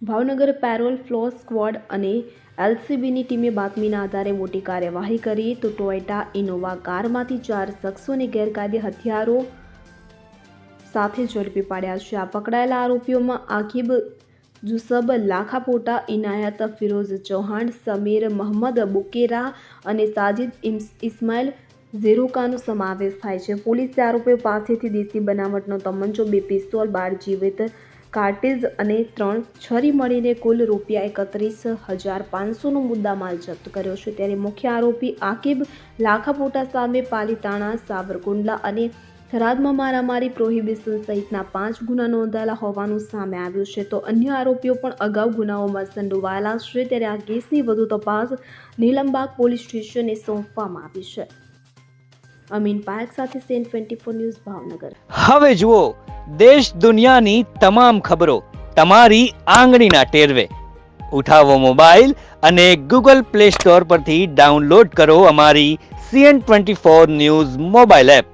Bhavnagar parole flow squad અને એલસીબીની ટીમે બાતમીના આધારે મોટી કાર્યવાહી કરી તો ટોયોટા ઇનોવા કારમાંથી 4 શખ્સોને ગેરકાયદે હથિયારો સાથે ઝડપી પાડ્યા છે. આ પકડાયેલા આરોપીઓમાં આકિબ જુસબ લાખાપોટા, ઇનાયત ફિરોઝ ચૌહાણ, સમીર મહમદ બુકેરા અને સાજિદ ઇસ્માઇલ ઝેરુકાનો સમાવેશ થાય છે. પોલીસે આરોપીઓ પાસેથી દેશી બનાવટનો તમંચો, 2 પિસ્તોલ, 12 જીવિત કાર્ટીજ અને 3 છરી મળીને કુલ ₹31,500નો મુદ્દામાલ જપ્ત કર્યો છે. ત્યારે મુખ્ય આરોપી આકિબ લાખાપોટા સામે પાલીતાણા, સાવરકુંડલા અને થરાદમાં મારામારી, પ્રોહિબિશન સહિતના 5 ગુના નોંધાયેલા હોવાનું સામે આવ્યું છે. તો અન્ય આરોપીઓ પણ અગાઉ ગુનાઓમાં સંડોવાયેલા છે. ત્યારે આ કેસની વધુ તપાસ નીલમબાગ પોલીસ સ્ટેશને સોંપવામાં આવી છે. અમીન પાયક સાથે સેન 24 ન્યૂઝ, ભાવનગર. હવે જુઓ દેશ દુનિયાની તમામ ખબરો તમારી આંગળીના ટેરવે. ઉઠાવો મોબાઈલ અને ગૂગલ પ્લે સ્ટોર પરથી ડાઉનલોડ કરો અમારી CN24 ન્યૂઝ મોબાઈલ એપ.